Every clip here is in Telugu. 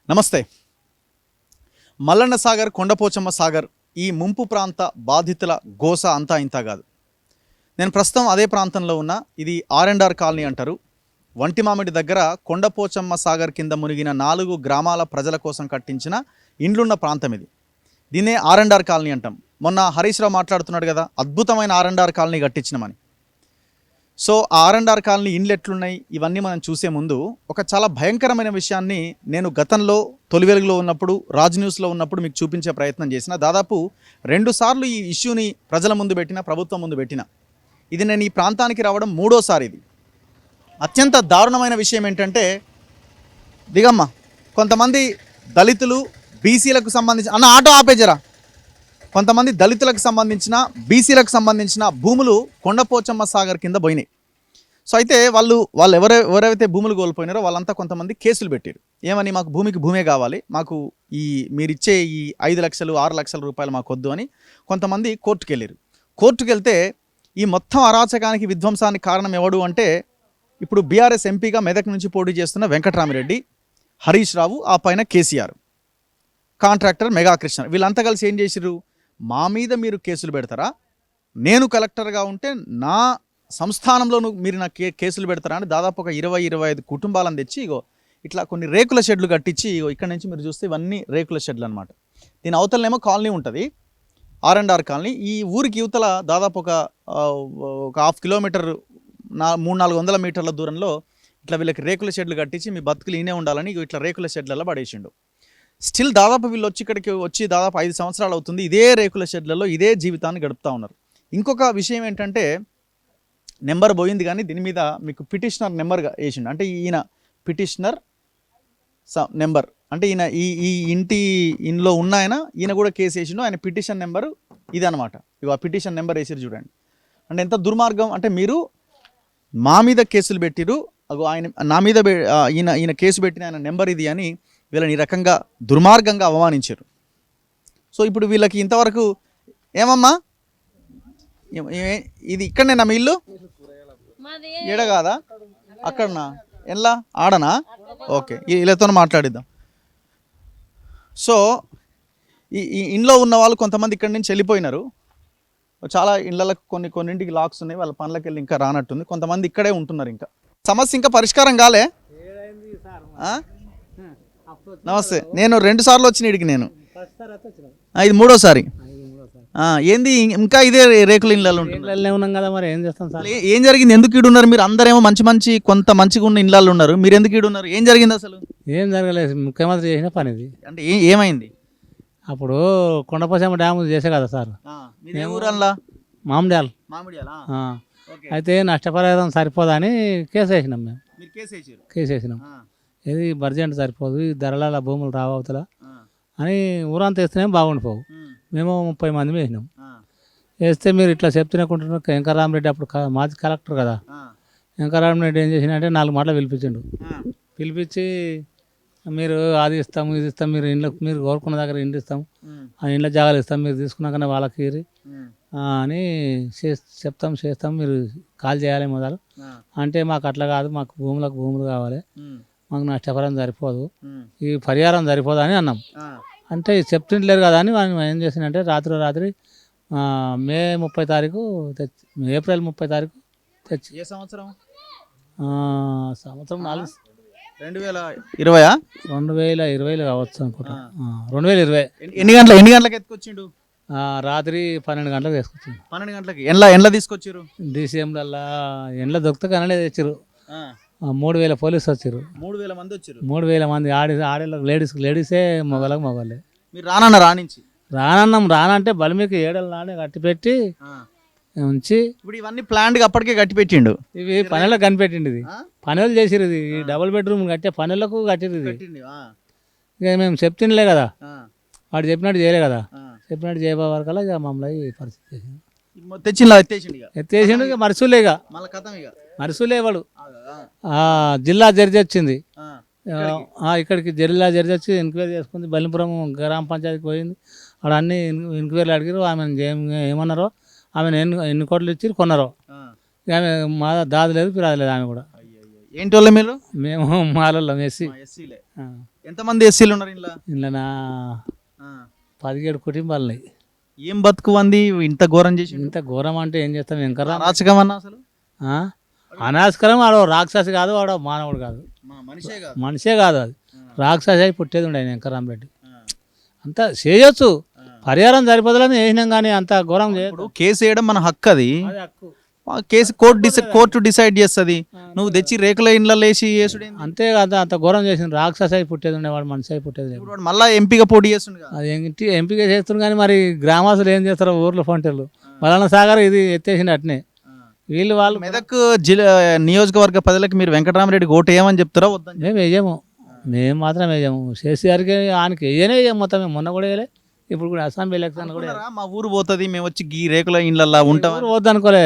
నమస్తే. మల్లన్న సాగర్, కొండపోచమ్మ సాగర్ ఈ ముంపు ప్రాంత బాధితుల గోస అంతా ఇంత కాదు. నేను ప్రస్తుతం అదే ప్రాంతంలో ఉన్నా. ఇది R&R కాలనీ అంటారు. వంటిమామిడి దగ్గర కొండపోచమ్మ సాగర్ కింద మునిగిన 4 గ్రామాల ప్రజల కోసం కట్టించిన ఇండ్లున్న ప్రాంతం ఇది. దీన్నే R&R కాలనీ అంటాం. మొన్న హరీష్ రావు మాట్లాడుతున్నాడు కదా, అద్భుతమైన R&R colony కట్టించినామని. So R&R colony ఇండ్లు ఎట్లున్నాయి ఇవన్నీ మనం చూసే ముందు ఒక చాలా భయంకరమైన విషయాన్ని నేను గతంలో తొలి వెలుగులో ఉన్నప్పుడు, రాజ్ న్యూస్లో ఉన్నప్పుడు మీకు చూపించే ప్రయత్నం చేసిన. దాదాపు 2 సార్లు ఈ ఇష్యూని ప్రజల ముందు పెట్టిన, ప్రభుత్వం ముందు పెట్టిన. ఇది నేను ఈ ప్రాంతానికి రావడం 3వసారి. ఇది అత్యంత దారుణమైన విషయం ఏంటంటే, దిగమ్మ, కొంతమంది దళితులు బీసీలకు సంబంధించి ఆటో ఆపేజరా, కొంతమంది దళితులకు సంబంధించిన, బీసీలకు సంబంధించిన భూములు కొండపోచమ్మ సాగర్ కింద పోయినాయి. సో అయితే వాళ్ళు ఎవరైతే భూములు కోల్పోయినారో వాళ్ళంతా కొంతమంది కేసులు పెట్టారు. ఏమని, మాకు భూమే కావాలి, మాకు మీరిచ్చే ఈ 5 లక్షలు 6 లక్షల రూపాయలు మాకు వద్దు అని కొంతమంది కోర్టుకు వెళ్ళారు. కోర్టుకు వెళ్తే ఈ మొత్తం అరాచకానికి, విధ్వంసానికి కారణం ఎవడు అంటే, ఇప్పుడు బీఆర్ఎస్ ఎంపీగా మెదక్ నుంచి పోటీ చేస్తున్న వెంకటరామిరెడ్డి, హరీష్ రావు, ఆ పైన కేసీఆర్, కాంట్రాక్టర్ మెగాకృష్ణ, వీళ్ళంతా కలిసి ఏం చేసిర్రు, మా మీద మీరు కేసులు పెడతారా, నేను కలెక్టర్గా ఉంటే నా సంస్థానంలో మీరు నా కేసులు పెడతారా అని దాదాపు ఒక 20-25 కుటుంబాలను తెచ్చి ఇగో ఇట్లా కొన్ని రేకుల షెడ్లు కట్టించి, ఇగో ఇక్కడ నుంచి మీరు చూస్తే ఇవన్నీ రేకుల షెడ్లు అనమాట. దీని అవతలనేమో కాలనీ ఉంటుంది, R&R కాలనీ. ఈ ఊరికి యువతల దాదాపు ఒక 1/2 కిలోమీటర్ 300-400 మీటర్ల దూరంలో ఇట్లా వీళ్ళకి రేకుల షెడ్లు కట్టించి మీ బతుకులు ఈనే ఉండాలని ఇట్లా రేకుల షెడ్లలో పడేసిండు. స్టిల్ దాదాపు వీళ్ళు ఇక్కడికి వచ్చి దాదాపు 5 సంవత్సరాలు అవుతుంది. ఇదే రేకుల షెడ్లలో ఇదే జీవితాన్ని గడుపుతూ ఉన్నారు. ఇంకొక విషయం ఏంటంటే, నెంబర్ పోయింది కానీ దీని మీద మీకు పిటిషనర్ నెంబర్గా వేసిండు. అంటే ఈయన పిటిషనర్ నెంబర్, అంటే ఈయన ఈ ఇంట్లో ఉన్న ఈయన కూడా కేసు వేసిండు. ఆయన పిటిషన్ నెంబరు ఇది అనమాట. ఇక ఆ పిటిషన్ నెంబర్ వేసిరు చూడండి. అంటే ఎంత దుర్మార్గం అంటే, మీరు మా మీద కేసులు పెట్టిరు, ఆయన నా మీద ఈయన కేసు పెట్టిన ఆయన నెంబర్ ఇది అని వీళ్ళని ఈ రకంగా దుర్మార్గంగా అవమానించారు. సో ఇప్పుడు వీళ్ళకి ఇంతవరకు ఏమమ్మా, ఇది ఇక్కడనేనా మీ ఇల్లు? ఈడ కాదా, అక్కడనా, ఎలా ఆడనా? ఓకే, వీళ్ళతో మాట్లాడిద్దాం. సో ఈ ఇంట్లో ఉన్న వాళ్ళు కొంతమంది ఇక్కడి నుంచి వెళ్ళిపోయినారు. చాలా ఇళ్ళకు కొన్నింటికి లాక్స్ ఉన్నాయి, వాళ్ళ పనులకు వెళ్ళి ఇంకా రానట్టుంది. కొంతమంది ఇక్కడే ఉంటున్నారు. ఇంకా సమస్య ఇంకా పరిష్కారం కాలే. నమస్తే. నేను 2 సార్లు వచ్చిన ఇడికి, నేను ఇది 3వసారి. ఏంది ఇంకా ఇదే రేకుల ఇళ్ళలో ఉన్నాం కదా, మరి ఏం చేస్తాం సార్? ఏం జరిగింది? ఎందుకు ఈడున్నారు మీరు? అందరేమో కొంత మంచిగా ఉన్న ఇళ్ళల్లో ఉన్నారు, మీరు ఎందుకు ఈడున్నారు? ఏం జరిగింది అసలు? ఏం జరగలేదు, ముఖ్యమంత్రి చేసిన పని ఇది. అంటే ఏమైంది? అప్పుడు కొండపోచమ్మ డ్యామ్ చేసే కదా సార్, ఊరల్లా మామిడ్యాల్. అయితే నష్టపరిహారం సరిపోదని కేసు వేసినాం మేము. కేసు వేసినాం, ఇది బడ్జెట్ సరిపోదు, ఈ ధరల భూములు రావతల అని ఊరంతా వేస్తేనే బాగుండిపోవు. మేము 30 మంది వేసినాం. వేస్తే మీరు ఇట్లా చెప్తున్నకుంటున్నారు. వెంకటరామిరెడ్డి అప్పుడు మాజీ కలెక్టర్ కదా, వెంకటరామిరెడ్డి ఏం చేసినంటే 4 మాటలు పిలిపించిండు. పిలిపించి మీరు అది ఇస్తాము, ఇది ఇస్తాం, మీరు ఇండ్లకు మీరు కోరుకున్న దగ్గర ఇండ్లు ఇస్తాం, ఆ ఇండ్ల జాగాలు ఇస్తాం, మీరు తీసుకున్నాకనే వాళ్ళకి అని చేస్తాం, మీరు కాల్ చేయాలి మొదలు అంటే, మాకు అట్లా కాదు, మాకు భూములు కావాలి, మాకు నష్టపరిహారం సరిపోదు, ఈ పరిహారం సరిపోదు అని అన్నాం. అంటే చెప్తుంటలేరు కదా అని వాళ్ళు ఏం చేసిందంటే, రాత్రి మే 30 తారీఖు తెచ్చి, ఏప్రిల్ 30 తారీఖు తెచ్చి, ఏ సంవత్సరం? సంవత్సరం 2020 కావచ్చు అనుకుంటా. 2020. ఎన్ని గంటలకు ఎత్తుకొచ్చిండు? రాత్రి 12 గంటలకు తీసుకొచ్చిండు. 12 గంటలకి ఎండ్ల తీసుకొచ్చారు? DCMలల్లా ఎండ్ల దొరికితే కనలే తెచ్చారు. 3000 పోలీసు వచ్చారు. 3000 మంది వచ్చారు. 3000 మంది ఆడేళ్ళకి లేడీసే, మగవాళ్ళే. మీరు రానించి రానంటే బలిమికి ఏడలు నాడే కట్టి పెట్టి ఉంచి, ఇప్పుడు ఇవన్నీ ప్లాంట్గా అప్పటికే కట్టి పెట్టిండు. ఇవి పనులకు కనిపెట్టిండు. ఇది పనులు చేసిరు. ఇది డబుల్ బెడ్రూమ్ కట్టే పనులకు కట్టిరు. ఇది ఇక మేము చెప్తుండలే కదా, వాడు చెప్పినట్టు చేయలే కదా, చెప్పినట్టు చేయబోయే వరకల్లా ఇక మమ్మల్ని ఈ పరిస్థితి ఎత్తేసిండు. ఇక మరుసులే వాడు జిల్లా జడ్జి వచ్చింది, ఇక్కడికి జిల్లా జడ్జి వచ్చి ఎంక్వైరీ చేసుకుంది. బల్లిపురం గ్రామ పంచాయతీకి పోయింది. ఆడ అన్ని ఎంక్వైరీలు అడిగారు. ఆమెను ఏమన్నారో, ఆమెను ఎన్ని కోట్లు ఇచ్చి కొన్నారో. ఆమె మా దాది లేదు, పిరాది లేదు. ఆమె కూడా ఏంటి వాళ్ళు? మీరు? మేము మాలల్లో ఎస్సీ. ఎంతమంది ఎస్సీలు ఉన్నారు ఇంట్లో? ఇంట్లో నా 17 కుటుంబాలు ఉన్నాయి. ఏం బతుకు అంది ఇంత ఘోరం చేసి? ఇంత ఘోరం అంటే ఏం చేస్తాం వెంకరా? రాచకం అన్న అసలు అనాస్కరం వాడు రాక్షసి కాదు, వాడు మానవుడు కాదు, మనిషే కాదు, అది రాక్షసి అయి పుట్టేది ఉండే వెంకరామరెడ్డి. అంత చేయొచ్చు, పరిహారం సరిపోదని వేసినాం కానీ అంత ఘోరం చేయదు. కేసు వేయడం మన హక్కు, అది అది హక్కు. కేసు కోర్టు డిసైడ్ చేస్తుంది. నువ్వు తెచ్చి రేకుల ఇండ్లలో వేసి వేసుడు అంతే కదా, అంత ఘోరం చేసింది. రాక్షసి అయి పుట్టేది ఉండే, వాడు మనిషి అయి పుట్టేది లేదు. ఇప్పుడు మళ్ళీ ఎంపీగా పోటీ చేస్తుండే. అది ఎంపిక చేస్తున్నారు కానీ మరి గ్రామస్తులు ఏం చేస్తారో ఊర్లో ఫంటర్లు మల్లన్న సాగర్ ఇది ఎత్తేసింది అట్నే. వాళ్ళు మెదక్ జిల్లా నియోజకవర్గ ప్రజలకు మీరు వెంకటరామరెడ్డికి ఓటు వేయమని చెప్తారా? వద్దని? మేము వేయము, మేము మాత్రం వేయము. కేసీఆర్కి ఆయనకి వేయనే వేయము మొత్తం. మేము మొన్న కూడా వేయలే, ఇప్పుడు కూడా అసెంబ్లీ ఎలక్షన్ కూడా మా ఊరు పోతుంది, మేము వచ్చి ఈ రేకుల ఇండ్లల్లో ఉంటాం వద్దనుకోలే.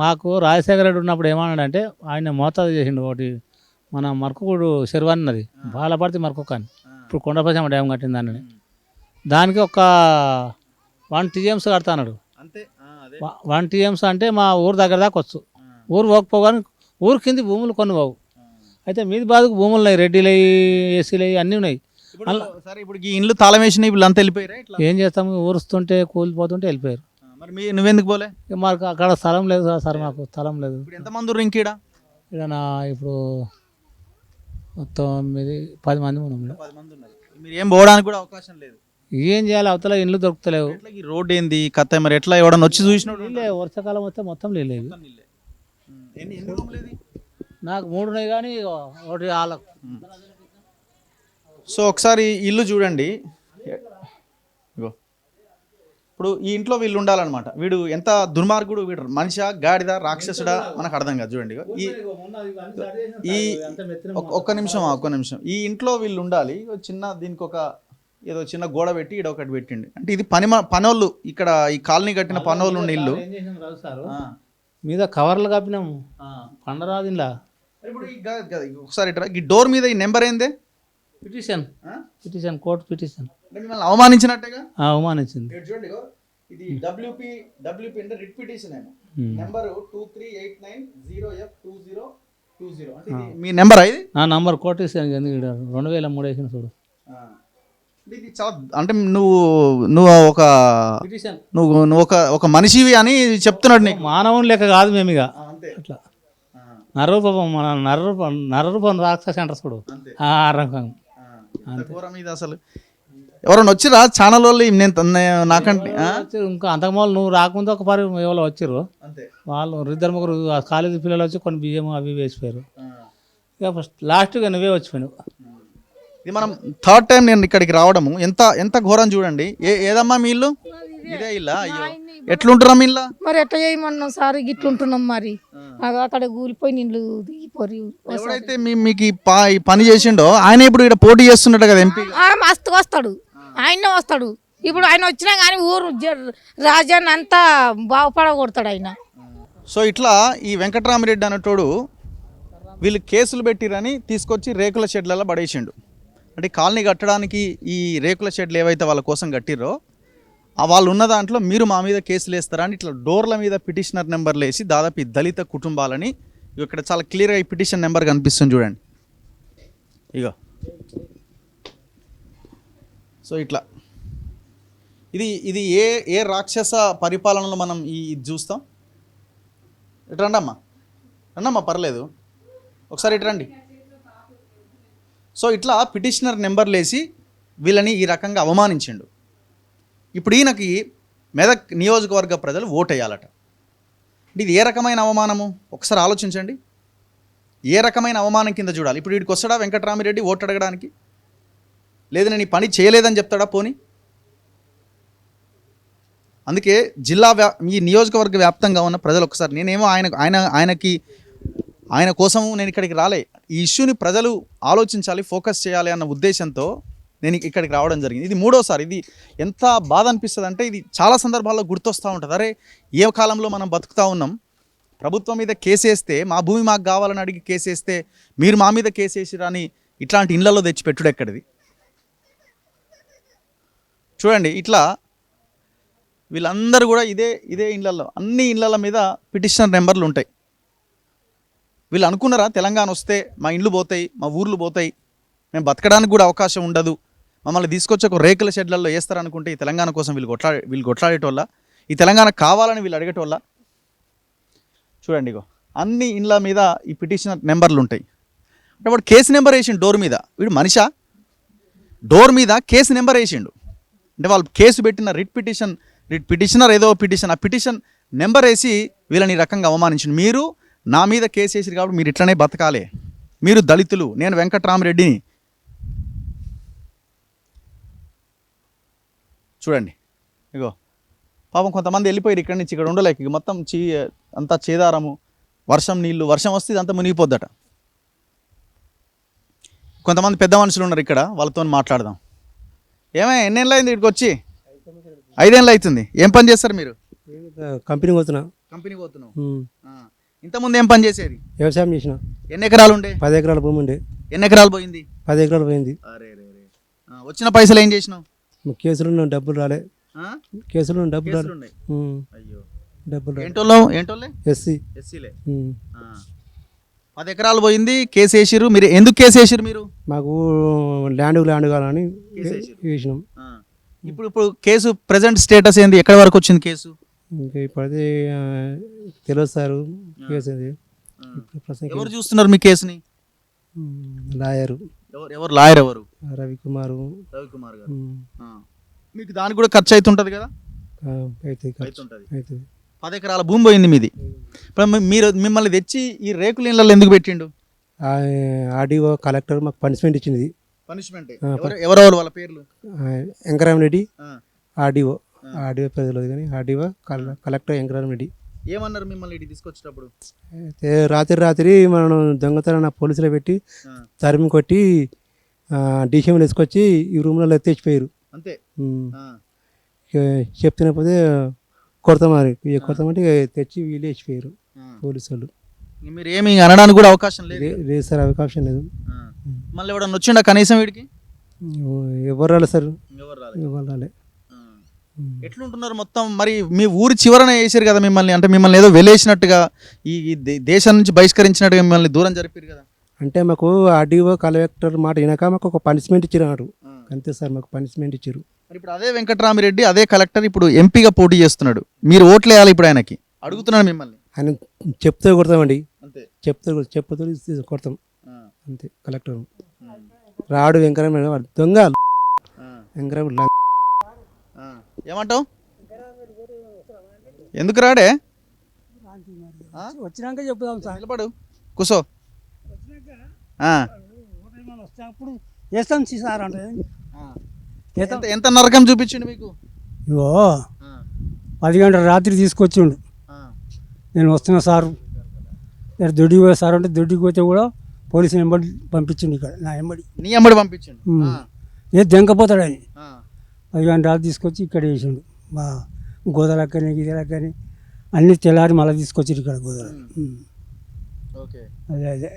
మాకు రాజశేఖర రెడ్డి ఉన్నప్పుడు ఏమన్నాడంటే ఆయన మోతాదు చేసిండు ఒకటి, మన మరకుడు చెరువు అన్నది బాలపడితే మరొక అని ఇప్పుడు కొండపచ్చమ్మ డ్యామ్ కట్టింది దాన్ని, దానికి ఒక 1 TMs కడతా అన్నాడు. 1 TMs అంటే మా ఊరు దగ్గర దాకా వచ్చు. ఊరు పోకపోగానే ఊరు కింది భూములు కొన్ని పోవు. అయితే మీది బాధకు భూములు ఉన్నాయి, రెడ్డిలు ఎస్సీలు అన్నీ ఉన్నాయి. సరే, ఇప్పుడు ఈ ఇండ్లు తాళం వేసిన వీళ్ళు అంతా వెళ్ళిపోయారు. ఏం చేస్తాము, ఊరుస్తుంటే కూలిపోతుంటే వెళ్ళిపోయారు. మరి నువ్వెందుకు పోలే? మాకు అక్కడ స్థలం లేదు సార్, మాకు స్థలం లేదు. ఎంతమంది ఉన్నారు ఇంకీడ? ఇక్కడ ఇప్పుడు 9-10 మంది ఉన్నాం. మీరు ఏం పోవడానికి కూడా అవకాశం లేదు. ఏం చేయాలి, అవతల ఇండ్లు దొరుకుతలేవు. ఈ రోడ్ ఏంది కథ? మరి ఎట్లా ఎవడన్నా వచ్చి చూసినాడు? వర్షాకాలం వస్తే మొత్తం లేదు. నాకు 3 ఉన్నాయి కానీ ఒకటి వాళ్ళకు. సో ఒకసారి ఇల్లు చూడండి. ఇప్పుడు ఈ ఇంట్లో వీళ్ళు ఉండాలన్నమాట. వీడు ఎంత దుర్మార్గుడు, వీడు మనిషా గాడిద రాక్షసుడా మనకు అర్థం కాదు. చూడండి, ఈ ఒక్క నిమిషం ఈ ఇంట్లో వీళ్ళు ఉండాలి. చిన్న దీనికి ఒక ఏదో చిన్న గోడ పెట్టి ఇక్కడ ఒకటి పెట్టిండి. అంటే ఇది పనోళ్ళు, ఇక్కడ ఈ కాలనీ కట్టిన పనోళ్ళు ఉన్న ఇల్లు. మీద కవర్లు కప్పినాము పండరాదు ఇలా. ఇప్పుడు ఒకసారి ఈ డోర్ మీద ఈ నెంబర్ ఏందే? Petition court petition. మిమ్మల్ని అవమానించినట్టేగా? అవమానించింది. చూడండి, ఇది WP అంటే రిట్ పిటిషన్ ఏమో. Number 2389-0F2020. అంటే మీ నెంబర్ ఇది? నంబర్ కోర్టు 2003 వేసిన చూడు. ఇది చాలా, అంటే నువ్వు ఒక మనిషివి అని చెప్తున్నాడు నీకు. మానవుని లెక్క కాదు మేము ఇక అట్లా. నరరూపం రాక్షసి అంటారు చూడు, ఆ రకం. ఇది అసలు ఎవరైనా వచ్చిరా ఛానల్ వాళ్ళు? నాకంటే ఇంకా అంతకుమూలు నువ్వు రాకముందు ఒక 10 ఎవరో వచ్చారు. వాళ్ళు 2-3 కాలేజీ పిల్లలు వచ్చి కొన్ని బియ్యం అవి వేసిపోయారు. ఇక ఫస్ట్ లాస్ట్గా నువ్వే వచ్చిపోయావు. ఇది మనం 3rd టైం నేను ఇక్కడికి రావడము. ఎంత ఘోరం చూడండి. ఏదమ్మా మీ ఇల్లు? ఇదే ఇల్లా? అయ్యో, ఎట్లుంటున్నాం మీ ఇల్లు? మరి ఎట్లా చేయమన్నాం సార్, ఇట్లుంటున్నాం. మరి అక్కడ కూలిపోయి నీళ్ళు దిగిపోయి. ఎవరైతే మీకు ఈ పని చేసిండో ఆయన ఇప్పుడు ఇక్కడ పోటీ చేస్తున్నాడు కదా ఎంపీ. మస్తు వస్తాడు, ఆయన వస్తాడు. ఇప్పుడు ఆయన వచ్చినా కానీ ఊరు రాజాన్ని అంతా బాగుపడగొడతాడు ఆయన. సో ఇట్లా ఈ వెంకటరామరెడ్డి అన్నటోడు వీళ్ళు కేసులు పెట్టిరని తీసుకొచ్చి రేకుల షెడ్లలో పడేసిండు. అంటే కాలనీ కట్టడానికి ఈ రేకుల షెడ్లు ఏవైతే వాళ్ళ కోసం కట్టిరో వాళ్ళు ఉన్న దాంట్లో మీరు మా మీద కేసులు వేస్తారా అని ఇట్లా డోర్ల మీద పిటిషనర్ నెంబర్లు వేసి దాదాపు ఈ దళిత కుటుంబాలని ఇక్కడ చాలా క్లియర్గా ఈ పిటిషన్ నెంబర్ కనిపిస్తుంది చూడండి. ఇగో సో ఇట్లా ఇది ఏ రాక్షస పరిపాలనలో మనం ఇది చూస్తాం. ఇటు రండమ్మా పర్లేదు, ఒకసారి ఇటు రండి. సో ఇట్లా పిటిషనర్ నెంబర్లు వేసి వీళ్ళని ఈ రకంగా అవమానించిండు. ఇప్పుడు ఈయనకి మెదక్ నియోజకవర్గ ప్రజలు ఓటేయాలట. అంటే ఇది ఏ రకమైన అవమానము ఒకసారి ఆలోచించండి. ఏ రకమైన అవమానం కింద చూడాలి. ఇప్పుడు వీడికి వస్తాడా వెంకటరామిరెడ్డి ఓటు అడగడానికి? లేదు నేను ఈ పని చేయలేదని చెప్తాడా పోనీ? అందుకే ఈ నియోజకవర్గ వ్యాప్తంగా ఉన్న ప్రజలు ఒకసారి, నేనేమో ఆయన కోసం నేను ఇక్కడికి రాలే, ఈ ఇష్యూని ప్రజలు ఆలోచించాలి, ఫోకస్ చేయాలి అన్న ఉద్దేశంతో నేను ఇక్కడికి రావడం జరిగింది. ఇది 3వసారి. ఇది ఎంత బాధ అనిపిస్తుంది అంటే ఇది చాలా సందర్భాల్లో గుర్తొస్తూ ఉంటుంది. అరే ఏ కాలంలో మనం బతుకుతూ ఉన్నాం, ప్రభుత్వం మీద కేసేస్తే మా భూమి మాకు కావాలని అడిగి కేసేస్తే మీరు మా మీద కేసేసిరని ఇట్లాంటి ఇళ్లలో తెచ్చిపెట్టుడు ఎక్కడిది? చూడండి, ఇట్లా వీళ్ళందరూ కూడా ఇదే ఇళ్లలో, అన్ని ఇళ్ల మీద పిటిషనర్ నెంబర్లు ఉంటాయి. వీళ్ళు అనుకున్నారా తెలంగాణ వస్తే మా ఇండ్లు పోతాయి, మా ఊర్లు పోతాయి, మేము బతకడానికి కూడా అవకాశం ఉండదు, మమ్మల్ని తీసుకొచ్చి ఒక రేకుల షెడ్లలో వేస్తారనుకుంటే ఈ తెలంగాణ కోసం వీళ్ళు కొట్లాడేటోళ్ళ, ఈ తెలంగాణ కావాలని వీళ్ళు అడిగేటోళ్ళ? చూడండి ఇగో అన్ని ఇండ్ల మీద ఈ పిటిషన్ నెంబర్లు ఉంటాయి. అంటే వాడు కేసు నెంబర్ వేసిండు డోర్ మీద. వీడు మనిషా? డోర్ మీద కేసు నెంబర్ వేసిండు. అంటే వాళ్ళు కేసు పెట్టిన రిట్ పిటిషనర్ ఏదో పిటిషన్, ఆ పిటిషన్ నెంబర్ వేసి వీళ్ళని ఈ రకంగా అవమానించిండు. మీరు నా మీద కేసు వేసిరు కాబట్టి మీరు ఇట్లనే బతకాలి, మీరు దళితులు, నేను వెంకట్రామరెడ్డిని. చూడండి ఇగో పాపం కొంతమంది వెళ్ళిపోయారు ఇక్కడి నుంచి, ఇక్కడ ఉండలేక ఇక మొత్తం అంతా చేదారము, వర్షం వస్తే ఇదంతా మునిగిపోద్దట. కొంతమంది పెద్ద మనుషులు ఉన్నారు ఇక్కడ, వాళ్ళతో మాట్లాడదాం. ఎన్నేళ్ళు అయింది ఇక్కడికి వచ్చి? 5 ఏళ్ళు అవుతుంది. ఏం పని చేస్తారు మీరు? కంపెనీ పోతున్నా. కంపెనీకి పోతున్నావు. ఇంతకుముందు ఏం పని చేసేది? వ్యవసాయం చేసిన. ఎన్ని ఎకరాలు ఉండే? 10 ఎకరాల భూమి ఉండే. ఎన్ని ఎకరాలు పోయింది? 10 ఎకరాలు పోయింది. వచ్చిన పైసలు ఏం చేసినావు? కేసులు డబ్బులు రాలే. కేసులు డబ్బులు రాలే. ఉన్నాయి. అయ్యో, డబ్బులు రాలే. ఏంటోళ్ళే? ఎస్సీలే. 10 ఎకరాలు పోయింది, కేసు వేసిర్రు. మీరు ఎందుకు కేసు వేసిర్రు? మీరు మాకు ల్యాండ్ కావాలని వేసినాం. ఇప్పుడు కేసు ప్రెసెంట్ స్టేటస్ ఏంది? ఎక్కడి వరకు వచ్చింది కేసు? ఇంకా ఇప్పుడైతే తెలియదు సార్ కేసు అది. ఎవరు చూస్తున్నారు మీ కేసుని? లాయరు. ఎవరు లాయర్? ఎవరు? రవికుమార్ గారు. మీకు దానికి కూడా ఖర్చు అవుతుంటది కదా? అవుతుంది. 10 ఎకరాల భూమి పోయింది మీది. ఇప్పుడు మిమ్మల్ని తెచ్చి ఈ రేకుల ఇళ్ళల్లో ఎందుకు పెట్టిండు? ఆర్డీఓ కలెక్టర్ మాకు పనిష్మెంట్ ఇచ్చింది. పనిష్మెంట్ ఎవరెవరు వాళ్ళ పేర్లు? వెంకరామరెడ్డి, ఆర్డీఓ ప్రజలు కానీ ఆర్డీఓ కలెక్టర్ వెంకరామరెడ్డి. ఏమన్నారు మిమ్మల్ని ఇటు తీసుకొచ్చేటప్పుడు? రాత్రి మనం దొంగతనం పోలీసులు పెట్టి తరిమి కొట్టి డిసిఎంలు తీసుకొచ్చి ఈ రూమ్లలో తెచ్చిపోయారు. అంతే. చెప్తున్నపోతే కొడతామని కొడతామంటే తెచ్చి వీళ్ళు వేసిపోయారు పోలీసు వాళ్ళు. మీరు ఏమి అనడానికి కూడా అవకాశం లేదు? లేదు సార్, అవకాశం లేదు. మళ్ళీ ఎవడన్నా వచ్చిండా కనీసం వీడికి? ఎవరు రాలే సార్, ఎవరు రాలే. ఎట్లుంటున్నారు మొత్తం? మరి మీ ఊరి చివరన వేసారు కదా మిమ్మల్ని, అంటే మిమ్మల్ని ఏదో వెలేసినట్టుగా, ఈ దేశం నుంచి బహిష్కరించినట్టుగా మిమ్మల్ని దూరం జరిపారు కదా? అంటే మాకు ఆర్డీఓ కలెక్టర్ మాట వినాక మాకు ఒక పనిష్మెంట్ ఇచ్చారు. అంతే సార్, మాకు పనిష్మెంట్ ఇచ్చారు. మరి ఇప్పుడు అదే వెంకట్రామిరెడ్డి, అదే కలెక్టర్ ఇప్పుడు ఎంపీగా పోటీ చేస్తున్నాడు. మీరు ఓట్లు వేయాలి ఇప్పుడు ఆయనకి. అడుగుతున్నాడు మిమ్మల్ని. ఆయన చెప్తే కొడతామండి. అంతే. చెప్పుతో కొడతాం అంతే. కలెక్టర్ రాడు వెంకరామరెడ్డి దొంగ. వెంకరామరెడ్డి ఏమంటావు? ఎందుకు రాడే? వచ్చినాక చెప్తాం సార్. నిలబడు, కూసో. వచ్చినప్పుడు వేస్తాం సార్ అంటే ఎంత నరకం చూపించండి మీకు? ఇగో 10 గంటల రాత్రి తీసుకొచ్చిండు. నేను వస్తున్నా సారు, నేను దొడ్డికి పోయే సార్ అంటే దొడ్డికి పోతే కూడా పోలీసు ఎంబడి పంపించిండు. ఇక్కడ నా ఎంబడి, నీ ఎంబడి పంపించండు. నేను దెంకపోతాడు అని 10 గంటల రాత్రి తీసుకొచ్చి ఇక్కడ వేసిండు. మా గోదలక్కని గిదలక్కని అన్ని తెల్లారి మళ్ళీ తీసుకొచ్చారు ఇక్కడ గోదల. అదే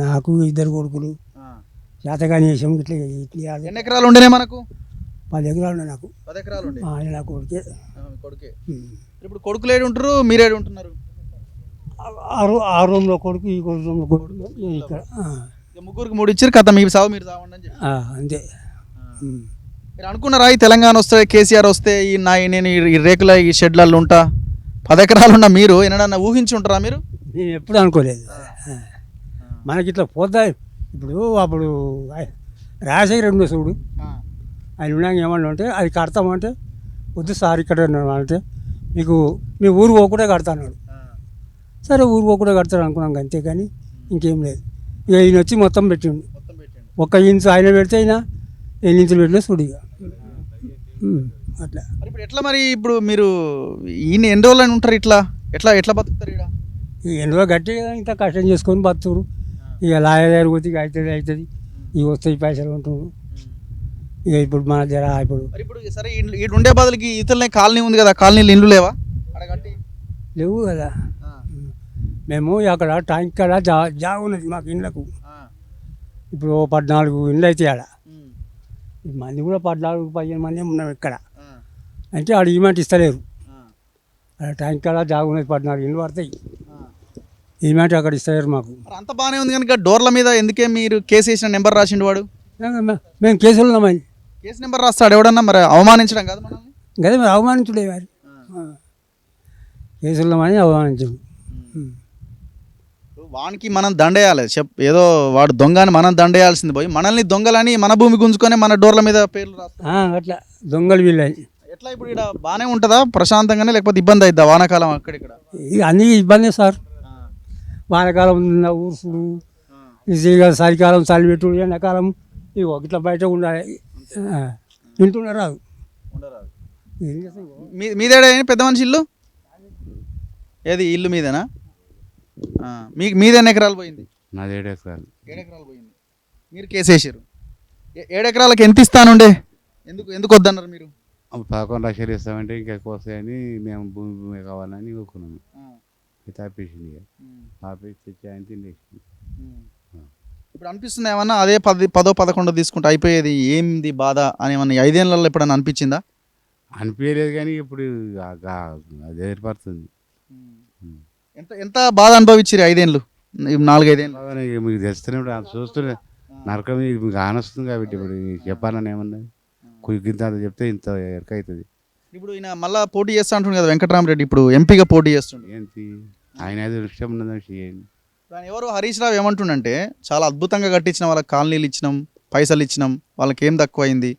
నాకు 2 కొడుకులు చేతగాని వేసాం. ఇట్లా ఎన్ని ఎకరాలు ఉండేనే మనకు? 10 ఎకరాలు ఉన్నాయి నాకు. 10 ఎకరాలు ఉండే. ఆయన నా కొడుకే. ఇప్పుడు కొడుకులు ఏడు ఉంటారు, మీరేడు ఉంటున్నారు? ఆ రూమ్లో కొడుకు, ఈ రూమ్లో కొడుకు, ఇక్కడ ముగ్గురికి 3 ఇచ్చారు కదా. మీ సాగు మీరు సావండి అని చెప్పి అంతే. మీరు అనుకున్నారా ఈ తెలంగాణ వస్తే, కేసీఆర్ వస్తే నేను ఈ రేకుల ఈ షెడ్లలో ఉంటా, 10 ఎకరాలు ఉన్నా మీరు ఏమన్నా ఊహించి ఉంటారా మీరు? నేను ఎప్పుడు అనుకోలేదు. మనకి ఇట్లా పోతా. అప్పుడు రాజశేఖర్ ఉండే చూడు, ఆయన ఉన్నాక ఏమన్నా ఉంటే అది కడతామంటే వద్దు సార్ ఇక్కడ అంటే మీకు మీ ఊరు పోకుండా కడతాడు. సరే ఊరు పోకుండా కడతాడు అనుకున్నాం, అంతేకాని ఇంకేం లేదు. ఇక ఈయన వచ్చి మొత్తం పెట్టిండు. 1 ఇంచు ఆయన పెడితే అయినా 8 ఇంచులు పెట్టినా చూడు. ఇక అట్లా. ఇప్పుడు ఎట్లా మరి? ఇప్పుడు మీరు ఈయన ఎన్ని రోజులు ఉంటారు ఇట్లా? ఎట్లా బతుకుతారు ఇక్కడ? ఎన్ని రోజులు గట్టిగా ఇంత కష్టం చేసుకొని బతుకురు. ఇక లాయర్ పోతే ఇక అవుతుంది ఇక వస్తాయి పైసలు ఉంటున్నారు. ఇక ఇప్పుడు మన జర ఇప్పుడు సరే ఇటు ఉండే బదులకి ఇతరులనే కాలనీ ఉంది కదా, కాలనీలు ఇండ్లు లేవా? లేవు కదా. మేము అక్కడ ట్యాంక్ కాడ జాగా ఉన్నది మాకు ఇండ్లకు. ఇప్పుడు 14 ఇండ్లు అయితే ఆడ మంది కూడా 14-15 మంది ఉన్నాం ఇక్కడ. అంటే ఆడ ఈమెంట్ ఇస్తలేరు. అక్కడ ట్యాంక్ కాడ జాగా ఉన్నది, 14 ఇండ్లు పడతాయి. ఈమెంట్ అక్కడ ఇస్తలేరు మాకు. అంత బాగానే ఉంది కనుక డోర్ల మీద ఎందుకే మీరు కేసు వేసిన నెంబర్ రాసిండు వాడు? మేము కేసులు ఉన్నామని కేసు నెంబర్ రాస్తాడు ఎవడన్నా, మరి అవమానించడం కాదు మనల్ని. గదే మరి అవమానించుడే వారి కేసులు ఉన్నామని అవమానించము. వానికి మనం దండేయాలి ఏదో వాడు దొంగ అని మనం దండేయాల్సింది పోయి మనల్ని దొంగలని మన భూమి గుంజుకొని మన డోర్ల మీద పేర్లు రాస్తాం. అట్లా దొంగలు వీళ్ళని ఎట్లా ఇప్పుడు ఇక్కడ బాగానే ఉంటుందా ప్రశాంతంగానే, లేకపోతే ఇబ్బంది అవుతుందా వానాకాలం అక్కడిక్కడ? ఇక అన్నీ ఇబ్బంది సార్. వానకాలం ఊర్సుడు, ఇక చలికాలం చలి పెట్టుడు, ఎండాకాలం ఇగో ఇట్లా బయట ఉండాలి. వింటున్నారు రాదు. మీదేడా పెద్ద మనిషి ఇల్లు ఏది? ఇల్లు మీదేనా? మీది ఎన్ని ఎకరాలు పోయింది? నాది 7 ఎకరాలు. 7 ఎకరాలు పోయింది. మీరు కేసేసారు. 7 ఎకరాలకు ఎంత ఇస్తానుండే? ఎందుకు వద్దన్నారు మీరు? 11 లక్షలు ఇస్తామంటే ఇంకా ఎక్కువ వస్తాయని మేము భూమి కావాలని ఊరుకున్నాము. ఇది ఆపేసింది. ఇక ఆపేసి తెచ్చి ఆయన తినేసింది. ఇప్పుడు అనిపిస్తుంది ఏమన్నా అదే 10, 11 తీసుకుంటే అయిపోయేది ఏంది బాధ అని ఏమన్నా 5 ఏళ్ళలో ఎప్పుడన్నా అనిపించిందా? అనిపించలేదు కానీ ఇప్పుడు అది ఏర్పడుతుంది. ఎంత ఎంత బాధ అనుభవించారు 5 ఏళ్ళు, 4-5 ఏళ్ళు? మీకు తెలుస్తూనే చూస్తూనే నరకం మీకు ఆనొస్తుంది కాబట్టి ఇప్పుడు చెప్పాలని ఏమన్నా ఇంత చెప్తే ఇంత ఎరక అవుతుంది. ఇప్పుడు ఈయన మళ్ళీ పోటీ చేస్తా అంటుండే కదా వెంకటరామరెడ్డి, ఇప్పుడు ఎంపీగా పోటీ చేస్తుండే. ఏంటి ఆయన ఏదో ఇష్టం ఉన్నదని చేయండి. కానీ ఎవరు హరీష్ రావు ఏమంటుండంటే చాలా అద్భుతంగా కట్టించిన వాళ్ళకి కాలనీలు ఇచ్చినాం, పైసలు ఇచ్చినాం, వాళ్ళకి ఏం తక్కువ అయింది,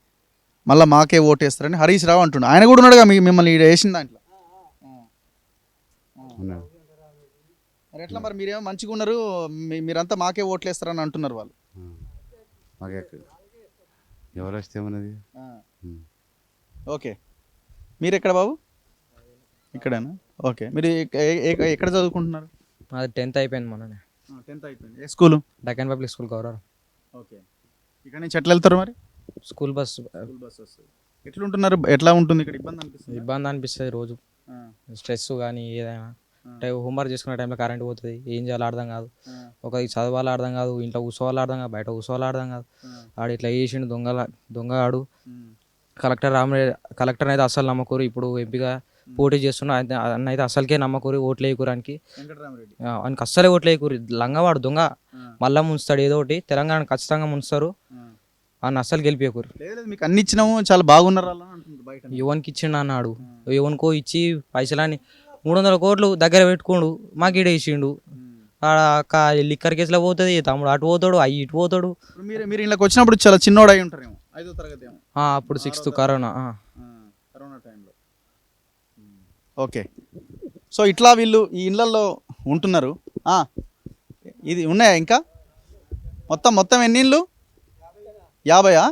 మళ్ళీ మాకే ఓటేస్తారని హరీష్ రావు అంటుండు. ఆయన కూడా ఉన్నాడుగా మిమ్మల్ని వేసిన దాంట్లో. మరి ఎట్లా మరి మీరేమో మంచిగా ఉన్నారు, మీరంతా మాకే ఓట్లేస్తారని అంటున్నారు వాళ్ళు. మాకే ఎవరు వస్తే ఉన్నది. ఓకే, మీరు ఎక్కడ బాబు? ఇక్కడేనా? ఓకే, మీరు ఎక్కడ చదువుకుంటున్నారు? మాది 10th అయిపోయింది మొన్ననే. 10th అయిపోయింది. ఏ స్కూలు? డెక్కన్ పబ్లిక్ స్కూల్ గౌరవం. ఓకే, ఇక్కడ నుంచి ఎట్లా వెళ్తారు మరి? School bus. ఎట్లుంటున్నారు? ఎట్లా ఉంటుంది ఇక్కడ? ఇబ్బంది అనిపిస్తుంది రోజు, స్ట్రెస్ కానీ ఏదైనా. అంటే హోంవర్క్ చేసుకునే టైంలో కరెంట్ పోతుంది, ఏం చేయాలో అర్థం కాదు. ఒకరికి చదవాలో అర్థం కాదు, ఇంట్లో కూర్చోవాలో అర్థం కాదు, బయట కూర్చోవాలో అర్థం కాదు. ఆడు ఇట్లా చేసిండు దొంగ ఆడు. కలెక్టర్ అయితే అస్సలు నమ్మకూరు. ఇప్పుడు ఎంపీగా పోటీ చేస్తున్నా అన్న అయితే అసలుకే నమ్మకూరి, ఓట్లు వేయకూరానికి ఆయనకి అస్సలే ఓట్లు వేయకూరి. లంగవాడు దొంగ, మళ్ళా ముంచుతాడు ఏదో ఒకటి. తెలంగాణ ఖచ్చితంగా ముంచుతారు, ఆయన అస్సలు గెలిపేకూరు. మీకు అన్ని ఇచ్చినాము, చాలా బాగున్నారు. యువన్కి ఇచ్చిండు అన్నాడు, యువన్కో ఇచ్చి పైసలని 300 కోట్లు దగ్గర పెట్టుకోండు, మాకు ఈడ ఇచ్చిండు. లిక్కర్ కేసులో పోతుంది, తమ్ముడు అటు పోతాడు, అయ్యి ఇటు పోతాడు. మీరు ఇళ్ళకి వచ్చినప్పుడు చాలా చిన్నోడు అయి ఉంటారేమో, 5వ తరగతి. అప్పుడు 6th కరోనా టైంలో. ఓకే, సో ఇట్లా వీళ్ళు ఈ ఇళ్ళల్లో ఉంటున్నారు. ఇది ఉన్నాయా ఇంకా? మొత్తం ఎన్ని ఇళ్ళు? 50.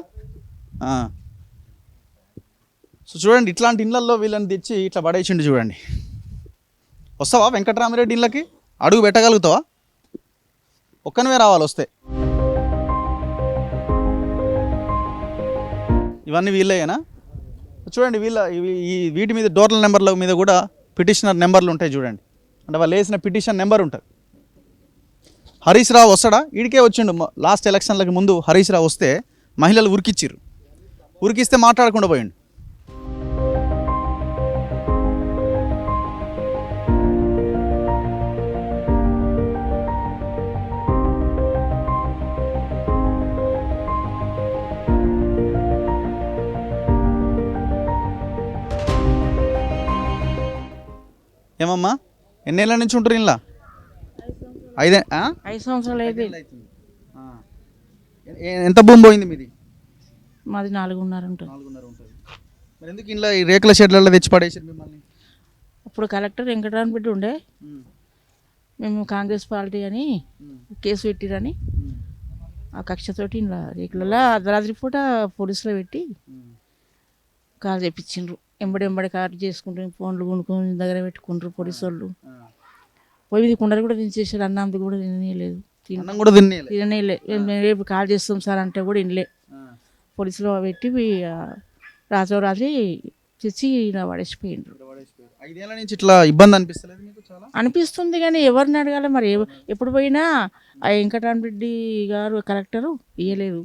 సో చూడండి, ఇట్లాంటి ఇళ్ళల్లో వీళ్ళని తెచ్చి ఇట్లా పడేసిండు చూడండి. వస్తావా వెంకటరామరెడ్డి ఇళ్ళకి? అడుగు పెట్టగలుగుతావా? ఒక్కనివే రావాలి వస్తే. ఇవన్నీ వీళ్ళేనా? చూడండి, వీటి మీద డోర్ల నెంబర్ల మీద కూడా పిటిషనర్ నెంబర్లు ఉంటాయి చూడండి. అంటే వాళ్ళు వేసిన పిటిషన్ నెంబర్ ఉంటుంది. హరీష్ రావు వస్తాడా? ఈడికే వచ్చిండు. లాస్ట్ ఎలక్షన్లకు ముందు హరీష్ రావు వస్తే మహిళలు ఉరికిచ్చిర్రు. ఉరికిస్తే మాట్లాడకుండా పోయిండు. ఏమమ్మా, ఎన్నేళ్ళ నుంచి ఉంటారు ఇలా? 5 సంవత్సరాలు అయిపోయింది. ఎంత భూమి పోయింది మీది? మాది 4.5 ఉంటుంది. 4.5 ఉంటుంది. మరి ఎందుకు ఇలా ఈ రేకుల షెడ్లలో తెచ్చి పడేసారు మిమ్మల్ని? అప్పుడు కలెక్టర్ వెంకటరామరెడ్డి ఉండే, మేము కాంగ్రెస్ పార్టీ అని కేసు పెట్టిరని ఆ కక్షతోటి ఇలా రేకులలో అర్ధరాత్రి పూట పోలీసులో పెట్టి కాల్ చేయించిండ్రు. ఎంబడి కార్ చేసుకుంటారు, ఫోన్లు కొనుక్కొని దగ్గర పెట్టుకుంటారు పోలీసు వాళ్ళు. పోయి కుండలు కూడా దించేసారు, అన్నంది కూడా తినలేదు. తినలే. రేపు కాల్ చేస్తాం సార్ అంటే కూడా వినలే. పోలీసులో పెట్టి రాత్రి తెచ్చి ఇలా పడేసిపోయిండ్రు. 5 ఏళ్ళ నుంచి ఇట్లా ఇబ్బంది అనిపిస్తలేదు మీకు? చాలా అనిపిస్తుంది, కానీ ఎవరిని అడగాలి మరి? ఎప్పుడు పోయినా ఆ వెంకటరామరెడ్డి గారు కలెక్టరు ఇయ్యలేదు,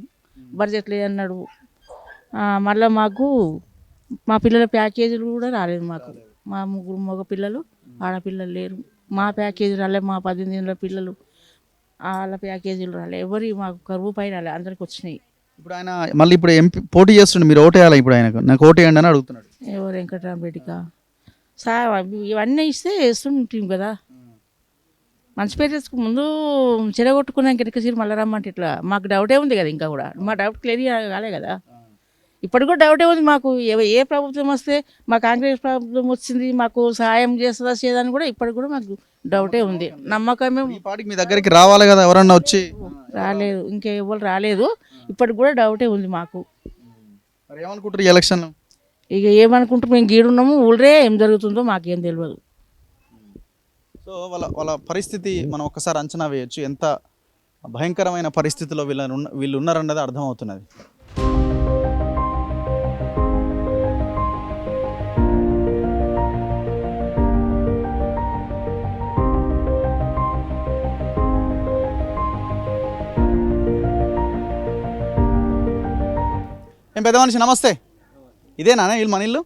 బడ్జెట్ లేదన్నాడు. మళ్ళీ మా పిల్లల ప్యాకేజీలు కూడా రాలేదు మాకు. మా 3 మగ పిల్లలు, ఆడపిల్లలు లేరు. మా ప్యాకేజీ రాలే, మా 18 ఏళ్ళ పిల్లలు వాళ్ళ ప్యాకేజీలు రాలే. మాకు కరువు పైన రాలే, అందరికి వచ్చినాయి. ఇప్పుడు ఆయన మళ్ళీ ఇప్పుడు ఎంపీ పోటీ చేస్తుండే, మీరు ఓటేయాలి ఇప్పుడు ఆయనకు, నాకు ఓటేయండి అని అడుగుతున్నాడు. ఎవరు వెంకటరామరెడ్డికా ఇవన్నీ ఇస్తే వేస్తుంటాం కదా. మంచి పేరు తెచ్చుకు ముందు చెడగొట్టుకున్నాక ఎక్కడికి మళ్ళీ రమ్మంటే ఇట్లా మాకు డౌటే ఉంది కదా. ఇంకా కూడా మా డౌట్ క్లియర్ కాలే కదా. ఇప్పటికి కూడా డౌటే ఉంది మాకు. ఏ ప్రభుత్వం వస్తే మా కాంగ్రెస్ ప్రభుత్వం వచ్చింది మాకు సహాయం చేస్తుందా చేయదని కూడా ఇప్పటికి కూడా మాకు డౌటే ఉంది. నమ్మకమే ఈ పాటికి మీ దగ్గరికి రావాలి కదా ఎవరన్నా వచ్చి. రాలేదు, ఇంకా ఎవరు రాలేదు. ఇప్పటికి కూడా డౌటే ఉంది మాకు. మరి ఏమనుకుంటారు ఈ ఎలక్షన్లో? ఇక ఏమనుకుంటాం, మేము గీడున్నాము, ఊళ్ళే ఏం జరుగుతుందో మాకేం తెలియదు. సో వాళ్ళ పరిస్థితి మనం ఒక్కసారి అంచనా వేయొచ్చు, ఎంత భయంకరమైన పరిస్థితిలో వీళ్ళు ఉన్నారన్నది అర్థమవుతున్నది. ఏం పెద్ద మనిషి నమస్తే, ఇదేనా వీళ్ళు మన ఇల్లు?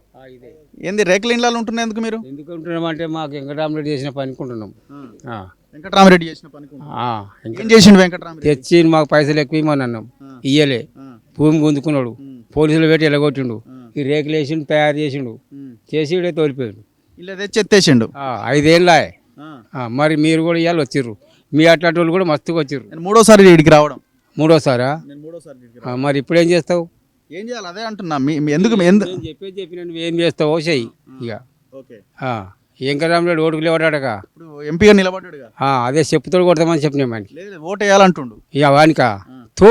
ఏంది రేకుల ఇండ్లలో ఉంటున్నాయి ఎందుకు మీరు? ఎందుకు ఉంటున్నామంటే మాకు వెంకటరామరెడ్డి చేసిన పని అనుకుంటున్నాం. వెంకటరామరెడ్డి చేసిన పని ఏం చేసిండు వెంకటరామరెడ్డి? తెచ్చి మాకు పైసలు ఎక్కువ ఇవ్వమని అన్నాం, ఇయ్యలే. భూమి గుంజుకున్నాడు, పోలీసులు పెట్టి ఎలగొట్టిండు, ఈ రేకులు వేసిండు, తయారు చేసిండు, చేసి ఇడే తోలిపోయాడు. ఇలా తెచ్చి ఎత్తేసిండు. 5 ఏళ్ళే. మరి మీరు కూడా ఇవాళ వచ్చిర్రు, మీ అట్లాంటి వాళ్ళు కూడా మస్తుగా వచ్చిర్రు. నేను మూడోసారి ఇక్కడికి రావడం. మూడోసారా? మరి ఇప్పుడు ఏం చేస్తావు? ఏం చేయాలి అదే అంటున్నా. ఎందుకు చెప్పిన నువ్వేం చేస్తావో చెయ్యి. ఇక వెంకటరామరెడ్డి ఓటుకు లేవడాడక, ఇప్పుడు ఎంపీగా నిలబడ్డాడుగా, అదే చెప్పుతాడు కొడతామని చెప్పినా మనకి. లేదు ఓటు వేయాలంటుండు. ఇక వానికా తో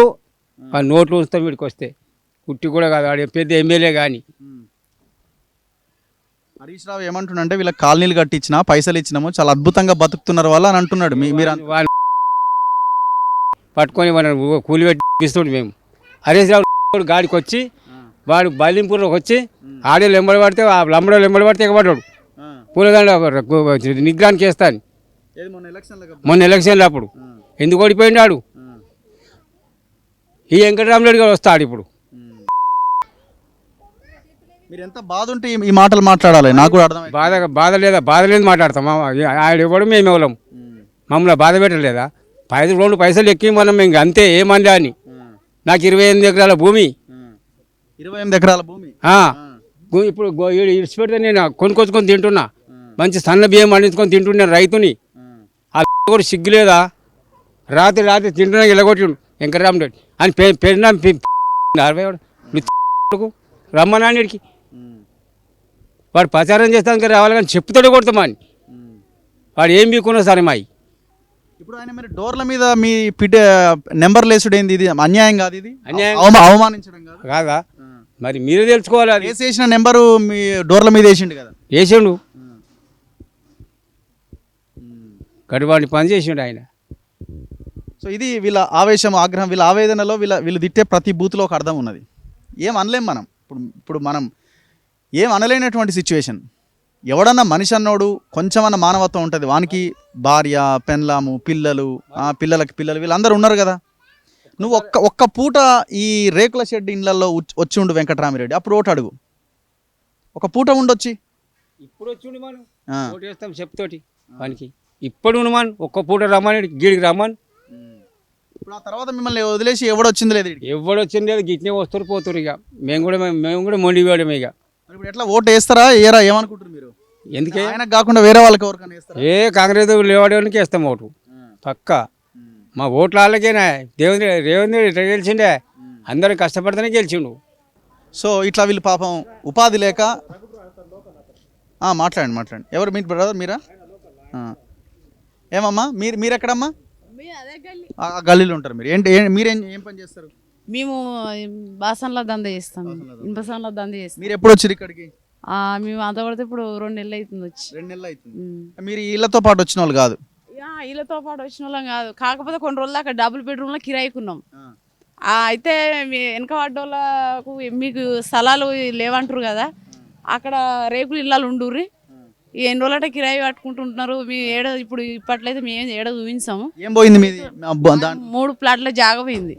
నోట్లు ఉంచుతాం వీడికి వస్తే, కుట్టి కూడా కాదు, వాడు పెద్ద ఎమ్మెల్యే కానీ. హరీష్ రావు ఏమంటుండంటే వీళ్ళకి కాలనీలు కట్టించినా పైసలు ఇచ్చినాము చాలా అద్భుతంగా బతుకుతున్నారు వాళ్ళు అని అంటున్నాడు. మీరు పట్టుకొని మన కూలి పెట్టిస్తుండే మేము. హరీష్ రావు గాడికి వచ్చి వాడు బలింపూర్లోకి వచ్చి ఆడే లెంబడి పడితే లంబడో లెంబడి పడితే ఎగబడ్డాడు. పూలదండ నిగ్రహానికి వేస్తాను మొన్న ఎలక్షన్లో. అప్పుడు ఎందుకు ఓడిపోయింది ఆడు? ఈ వెంకటరామరెడ్డి గారు వస్తాడు ఇప్పుడు. మీరు ఎంత బాధ ఉంటే ఈ మాటలు మాట్లాడాలి, నాకు కూడా అర్థం. బాధ లేదా? బాధ లేదు మాట్లాడతాం. ఆయన ఇవ్వడం మేము ఇవ్వలేం, మమ్మల్ని బాధ పెట్టలేదా? పైసలు ఎక్కువ మనం ఇంక అంతే ఏమని అని. నాకు 28 ఎకరాల భూమి, 28 ఎకరాల భూమి. ఇప్పుడు ఇడిచి పెడితే నేను కొనుక్కొచ్చుకొని తింటున్నా, మంచి సన్న బియ్యం పండించుకొని తింటున్నా రైతుని. ఆ కూడా సిగ్గులేదా? రాత్రి తింటున్నా ఇలాగొట్టిండు వెంకటరామరెడ్డి అని పెరినా 60 రమ్మనాడికి. వాడు ప్రచారం చేస్తానికి రావాలి కానీ చెప్పుతాడు కొడతామని. వాడు ఏం బీకున్నా సరే మాయి. ఇప్పుడు ఆయన మరి డోర్ల మీద మీ నెంబర్లు వేసుడు ఏంది? ఇది అన్యాయం కాదు? ఇది అన్యాయం అవమానించడం కాదా? మరి మీరే తెలుసుకోవాలి. అది వేసేసిన నెంబరు మీ డోర్ల మీద వేసిండు కదా? వేసిండు, గడివాడిని పని చేసిండు ఆయన. సో ఇది వీళ్ళ ఆవేశం, ఆగ్రహం, వీళ్ళ ఆవేదనలో వీళ్ళు తిట్టే ప్రతి బూత్లో ఒక అర్థం ఉన్నది. ఏం అనలేం మనం. ఇప్పుడు మనం ఏం అనలేనటువంటి సిచ్యువేషన్. ఎవడన్నా మనిషి అన్నోడు కొంచెమన్నా మానవత్వం ఉంటుంది. వానికి భార్య, పెన్లాము, పిల్లలకి పిల్లలు వీళ్ళందరూ ఉన్నారు కదా. నువ్వు ఒక్క పూట ఈ రేకుల షెడ్ ఇండ్లలో వచ్చి ఉండు వెంకటరామరెడ్డి, అప్పుడు ఓటు అడుగు. ఒక పూట ఉండొచ్చి ఇప్పుడు వచ్చి మనం ఓటు వేస్తాం చెప్తోటి వానికి. ఇప్పుడు మనం ఒక్క పూట రమ్మని గీడికి రమ్మని. ఇప్పుడు ఆ తర్వాత మిమ్మల్ని వదిలేసి ఎవడొచ్చింది లేదు, ఎవడొచ్చింది లేదు, గిట్నే వస్తారు పోతారు. ఇక మేము కూడా మొండిపోయాం. ఇక ఇప్పుడు ఎట్లా ఓటు వేస్తారా ఏరా ఏమనుకుంటారు మీరు? ఎందుకే ఆయనకు కాకుండా వేరే వాళ్ళకి ఎవరికైనా వేస్తారా? కాంగ్రెస్ లేవాడానికి వేస్తాం ఓటు పక్క. మా ఓట్ల వాళ్ళకేనా రేవంత్ రెడ్డి గెలిచిండే, అందరూ కష్టపడితేనే గెలిచిండు. సో ఇట్లా వీళ్ళు పాపం ఉపాధి లేక మాట్లాడండి. ఎవరు మీ బ్రదర్ మీరా? ఏమమ్మా మీరు ఎక్కడమ్మా? గల్లీలో ఉంటారు మీరు. మీరేం పని చేస్తారు? మేము బాసన్లో దంద చేస్తాం, ఇనుపసంలో దంద చేస్తాం. మీరు ఎప్పుడు వచ్చారు ఇక్కడికి? మేము అంత పడితే ఇప్పుడు 2 నెలలు అవుతుంది వచ్చి. 2 నెలలు అవుతుంది. మీరు ఇళ్ళతో పాటు వచ్చిన వాళ్ళు కాదు? ఇళ్ళతో పాటు వచ్చిన వాళ్ళం కాదు, కాకపోతే కొన్ని రోజులు అక్కడ డబుల్ బెడ్రూమ్లో కిరాయికున్నాం. అయితే వెనక పడ్డోళ్ళకు మీకు స్థలాలు లేవంటారు కదా, అక్కడ రేకులు ఇళ్ళలు ఉండుర్రి, ఎన్ని రోజులట కిరాయి కట్టుకుంటుంటున్నారు. మేము ఇప్పుడు ఇప్పట్లయితే మేము ఏడ చూపించాము. ఏం పోయింది మీది? 3 ప్లాట్ల జాగ పోయింది.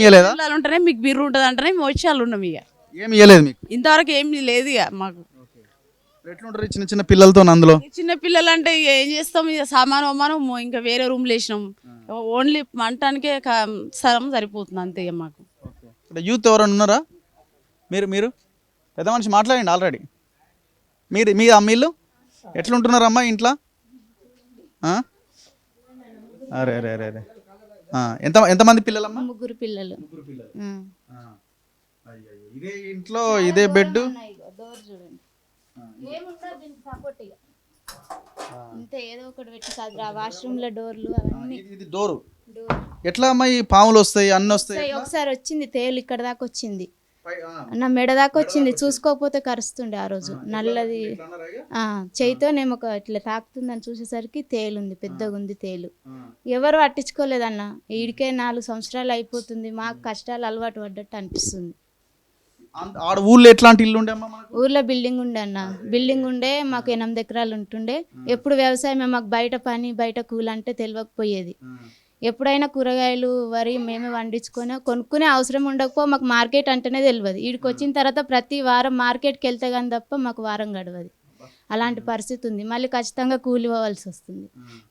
ఇళ్ళలు ఉంటేనే మీకు బిర్రు ఉంటుంది అంటేనే మేము వచ్చి వాళ్ళు ఉన్నాం. ఇక ఏమి ఇవ్వలేదు మీకు? ఇంతవరకు ఏం లేదు ఇక మాకు. ఎట్లుంటారు ఈ చిన్న చిన్న పిల్లలతో అందులో? చిన్న పిల్లలు అంటే ఇక ఏం చేస్తాం, ఇక సామాను మనం ఇంకా వేరే రూమ్లో వేసినాం. ఓన్లీ మంటానికే స్థలం సరిపోతుంది అంతే ఇక మాకు. ఇక్కడ యూత్ ఎవరైనా ఉన్నారా? మీరు మీరు పెద్ద మనిషి మాట్లాడండి ఆల్రెడీ. మీ ఇల్లు ఎట్లుంటున్నారమ్మా ఇంట్లో? అరే అరే అరే అరే ఎంతమంది పిల్లలమ్మా? 3 పిల్లలు. ఇదే ఇంట్లో ఇదే బెడ్. ఇంత ఏదో ఒకటి పెట్టి చదువు, వాష్రూమ్ లో డోర్లు అవన్నీ. ఇది డోరు. ఎట్లా అమ్మా ఈ పాములు వస్తాయి అన్ని వస్తాయి? ఒకసారి వచ్చింది తేలు, ఇక్కడ దాకా వచ్చింది, నా మెడ దాకా వచ్చింది. చూసుకోకపోతే కరుస్తుండే ఆ రోజు. నల్లది చేయితో నేను ఒక ఇట్లా తాకుతుందని చూసేసరికి తేలుంది, పెద్దగా ఉంది తేలు. ఎవరు పట్టించుకోలేదన్న. ఈడికే 4 సంవత్సరాలు అయిపోతుంది, మాకు కష్టాలు అలవాటు పడ్డట్టు అనిపిస్తుంది. ఊళ్ళో ఎట్లాంటి ఇల్లు ఉండే అమ్మా? ఊర్లో బిల్డింగ్ ఉండే అన్న, బిల్డింగ్ ఉండే. మాకు 8 ఎకరాలు ఉంటుండే. ఎప్పుడు వ్యవసాయమే, మాకు బయట పని బయట కూలి అంటే తెలియకపోయేది. ఎప్పుడైనా కూరగాయలు వరి మేమే వండించుకొని కొనుక్కునే అవసరం ఉండకపో, మాకు మార్కెట్ అంటేనే తెలియదు. వీడికి వచ్చిన తర్వాత ప్రతి వారం మార్కెట్కి వెళ్తే కానీ తప్ప మాకు వారం గడవదు. అలాంటి పరిస్థితి ఉంది. మళ్ళీ ఖచ్చితంగా కూలి పోవాల్సి వస్తుంది.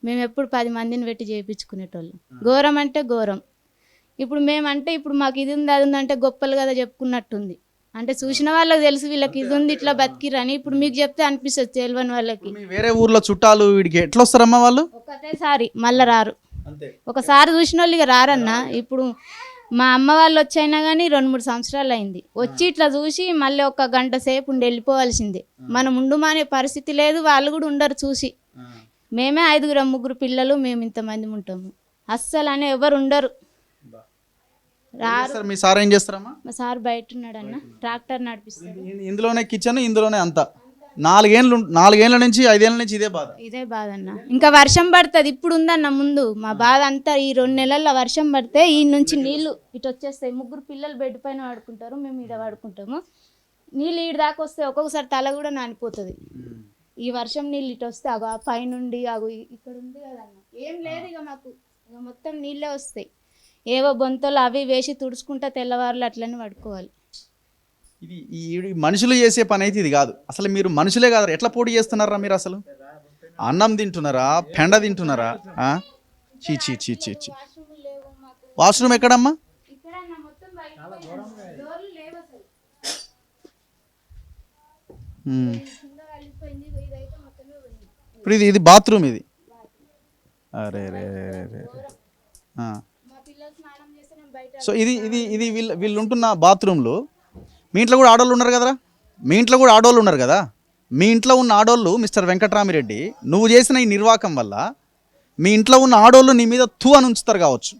మేము ఎప్పుడు 10 మందిని పెట్టి చేయించుకునేటోళ్ళం. ఘోరం అంటే ఘోరం. ఇప్పుడు మేమంటే ఇప్పుడు మాకు ఇది ఉంది అది ఉందంటే గొప్పలు కదా చెప్పుకున్నట్టుంది. అంటే చూసిన వాళ్ళకి తెలుసు వీళ్ళకి ఇది ఉంది ఇట్లా బతికిరని. ఇప్పుడు మీకు చెప్తే అనిపిస్తుంది తెలియని వాళ్ళకి. వేరే ఊర్లో చుట్టాలు వీడికి ఎట్లా వస్తారమ్మా వాళ్ళు? ఒకటేసారి మళ్ళీ రారు. ఒకసారి చూసిన వాళ్ళు ఇక రారన్నా. ఇప్పుడు మా అమ్మ వాళ్ళు వచ్చైనా కానీ 2-3 సంవత్సరాలు అయింది వచ్చి ఇట్లా చూసి మళ్ళీ 1 గంట సేపు ఉండి వెళ్ళిపోవాల్సిందే. మనం ఉండుమానే పరిస్థితి లేదు, వాళ్ళు కూడా ఉండరు చూసి. మేమే 5-3 పిల్లలు, మేము ఇంతమంది ఉంటాము. అస్సలు అనే ఎవరు ఉండరు. మీ సార్ ఏం చేస్తారమ్మా? మా సార్ బయట ఉన్నాడన్న, ట్రాక్టర్ నడిపిస్తారు. ఇందులోనే కిచెన్, ఇందులోనే అంతా. 4 ఏళ్ళ నుంచి 5 ఏళ్ళ నుంచి ఇదే బాధ. ఇదే బాధ అన్న. ఇంకా వర్షం పడుతుంది, ఇప్పుడు ఉందన్న ముందు మా బాధ అంతా. ఈ 2 నెలల్లో వర్షం పడితే ఈ నుంచి నీళ్లు ఇటు వచ్చేస్తాయి. 3 పిల్లలు బెడ్ పైన పడుకుంటారు, మేము ఈడ పడుకుంటాము. నీళ్ళు ఈడ దాకా వస్తే ఒక్కొక్కసారి తల కూడా నానిపోతుంది. ఈ వర్షం నీళ్ళు ఇటు వస్తే అగో ఆ పైనుండి అగో ఇక్కడ ఉంది కదన్న, ఏం లేదు ఇక మాకు. ఇక మొత్తం నీళ్ళే వస్తాయి. ఏవో బొంతలు అవి వేసి తుడుచుకుంటా తెల్లవారులు అట్లనే పడుకోవాలి. ఇది ఈ మనుషులు చేసే పని అయితే ఇది కాదు. అసలు మీరు మనుషులే కాదు, ఎట్లా పోటీ చేస్తున్నారా మీరు? అసలు అన్నం తింటున్నారా, పెండ తింటున్నారా? చీ చీ చీ చీ చీ. వాష్రూమ్ ఎక్కడమ్మా? ఇప్పుడు ఇది బాత్రూమ్ ఇది. అరే రే రే. సో ఇది ఇది ఇది వీళ్ళు ఉంటున్న బాత్రూమ్లు. మీ ఇంట్లో కూడా ఆడోళ్ళు ఉన్నారు కదరా? మీ ఇంట్లో కూడా ఆడోళ్ళు ఉన్నారు కదా? మీ ఇంట్లో ఉన్న ఆడోళ్ళు మిస్టర్ వెంకట్రామిరెడ్డి, నువ్వు చేసిన ఈ నిర్వాకం వల్ల మీ ఇంట్లో ఉన్న ఆడోళ్ళు నీ మీద థూ అని ఉంచుతారు కావచ్చు.